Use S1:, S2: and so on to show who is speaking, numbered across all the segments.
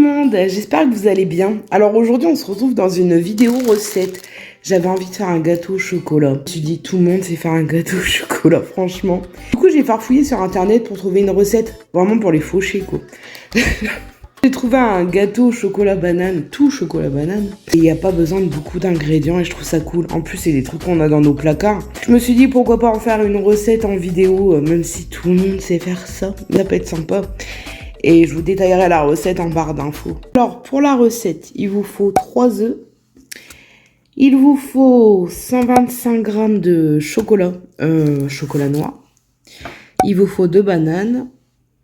S1: monde, j'espère que vous allez bien. Alors aujourd'hui on se retrouve dans une vidéo recette. J'avais envie de faire un gâteau au chocolat. Je me suis dit tout le monde sait faire un gâteau au chocolat franchement. Du coup j'ai farfouillé sur internet pour trouver une recette vraiment pour les faucher quoi. J'ai trouvé un gâteau au chocolat banane, tout chocolat banane. Et il n'y a pas besoin de beaucoup d'ingrédients et je trouve ça cool. En plus, c'est des trucs qu'on a dans nos placards. Je me suis dit pourquoi pas en faire une recette en vidéo, même si tout le monde sait faire ça. Ça peut être sympa. Et je vous détaillerai la recette en barre d'infos. Alors, pour la recette, il vous faut 3 œufs. Il vous faut 125 g de chocolat, chocolat noir. Il vous faut 2 bananes.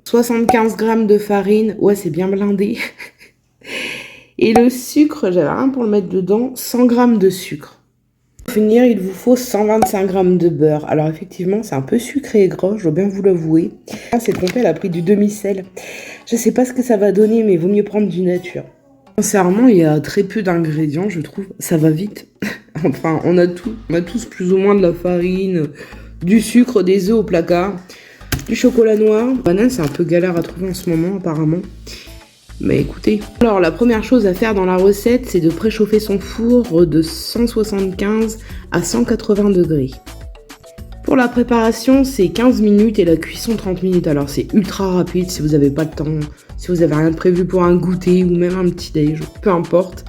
S1: 75 g de farine, ouais c'est bien blindé. Et le sucre, j'avais rien pour le mettre dedans, 100 g de sucre. Pour finir, il vous faut 125 g de beurre. Alors effectivement, c'est un peu sucré et gras, je dois bien vous l'avouer. Ah, c'est trompé, elle a pris du demi-sel. Je sais pas ce que ça va donner, mais il vaut mieux prendre du nature. Sincèrement, il y a très peu d'ingrédients, je trouve. Ça va vite. Enfin, on a tout. On a tous plus ou moins de la farine, du sucre, des œufs au placard. Du chocolat noir. Banane, c'est un peu galère à trouver en ce moment, apparemment. Mais écoutez. Alors, la première chose à faire dans la recette, c'est de préchauffer son four de 175 à 180 degrés. Pour la préparation, c'est 15 minutes et la cuisson 30 minutes. Alors, c'est ultra rapide si vous n'avez pas de temps, si vous n'avez rien de prévu pour un goûter ou même un petit déj, peu importe.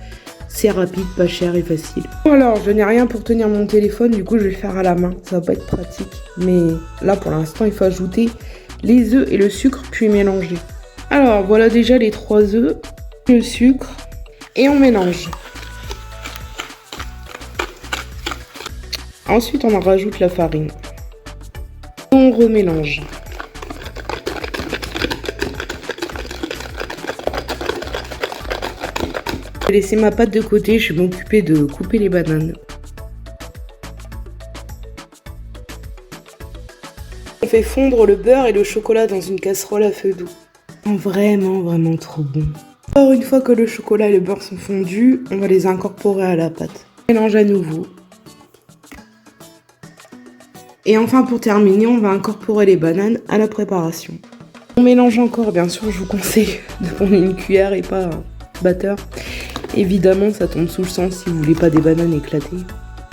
S1: C'est rapide, pas cher et facile. Alors, je n'ai rien pour tenir mon téléphone, du coup je vais le faire à la main. Ça va pas être pratique. Mais là, pour l'instant, il faut ajouter les œufs et le sucre, puis mélanger. Alors, voilà déjà les 3 œufs, le sucre, et on mélange. Ensuite, on en rajoute la farine. On remélange. Je vais laisser ma pâte de côté, je vais m'occuper de couper les bananes. On fait fondre le beurre et le chocolat dans une casserole à feu doux. Vraiment trop bon. Alors une fois que le chocolat et le beurre sont fondus, on va les incorporer à la pâte. Mélange à nouveau. Et enfin pour terminer, on va incorporer les bananes à la préparation. On mélange encore, bien sûr je vous conseille de prendre une cuillère et pas un batteur. Évidemment, ça tombe sous le sens si vous voulez pas des bananes éclatées.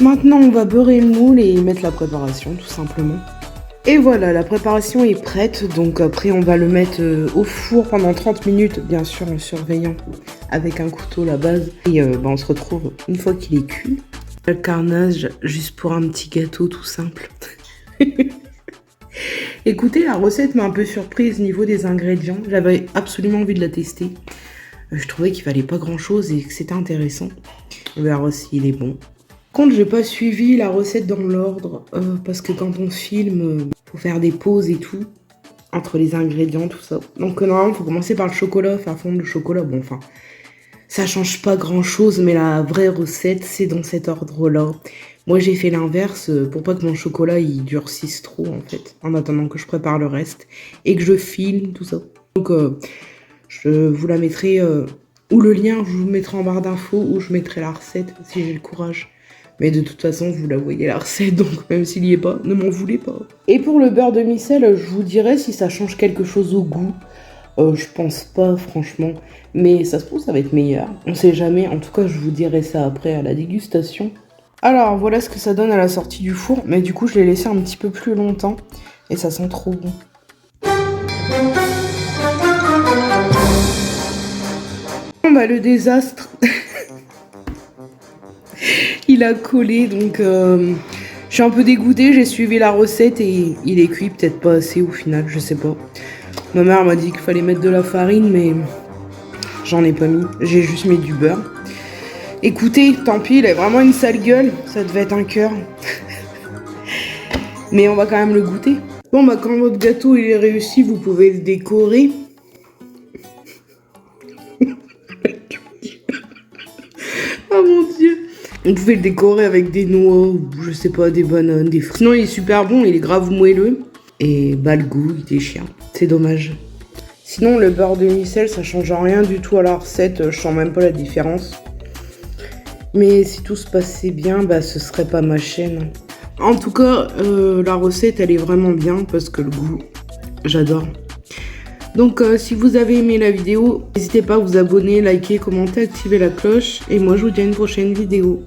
S1: Maintenant, on va beurrer le moule et mettre la préparation, tout simplement. Et voilà, la préparation est prête. Donc après, on va le mettre au four pendant 30 minutes, bien sûr, en surveillant avec un couteau la base. Et on se retrouve une fois qu'il est cuit. Le carnage, juste pour un petit gâteau tout simple. Écoutez, la recette m'a un peu surprise au niveau des ingrédients. J'avais absolument envie de la tester. Je trouvais qu'il fallait pas grand chose et que c'était intéressant. On verra s'il est bon. Par contre, j'ai pas suivi la recette dans l'ordre parce que quand on filme, faut faire des pauses et tout entre les ingrédients, tout ça. Donc normalement, faut commencer par le chocolat, faire fondre le chocolat. Bon, enfin, ça change pas grand chose, mais la vraie recette, c'est dans cet ordre-là. Moi, j'ai fait l'inverse pour pas que mon chocolat il durcisse trop en fait, en attendant que je prépare le reste et que je filme tout ça. Donc je vous la mettrai, ou le lien, je vous mettrai en barre d'infos, ou je mettrai la recette si j'ai le courage. Mais de toute façon, vous la voyez la recette, donc même s'il n'y est pas, ne m'en voulez pas. Et pour le beurre demi-sel, je vous dirai si ça change quelque chose au goût. Je pense pas, franchement. Mais ça se trouve, ça va être meilleur. On sait jamais, en tout cas, je vous dirai ça après à la dégustation. Alors, voilà ce que ça donne à la sortie du four. Mais du coup, je l'ai laissé un petit peu plus longtemps. Et ça sent trop bon. Bah, le désastre. Il a collé, donc je suis un peu dégoûtée. J'ai suivi la recette et il est cuit, peut-être pas assez au final, je sais pas. Ma mère m'a dit qu'il fallait mettre de la farine, mais j'en ai pas mis. J'ai juste mis du beurre. Écoutez, tant pis, il a vraiment une sale gueule. Ça devait être un cœur. Mais on va quand même le goûter. Bon, bah quand votre gâteau il est réussi, vous pouvez le décorer. Oh mon dieu. Vous pouvez le décorer avec des noix, ou je sais pas, des bananes, des fruits. Sinon il est super bon, il est grave moelleux. Et bah le goût, il déchire. C'est dommage. Sinon le beurre demi-sel, ça change rien du tout à la recette. Je sens même pas la différence. Mais si tout se passait bien, bah ce serait pas ma chaîne. En tout cas, la recette elle est vraiment bien parce que le goût, j'adore. Donc si vous avez aimé la vidéo, n'hésitez pas à vous abonner, liker, commenter, activer la cloche. Et moi je vous dis à une prochaine vidéo.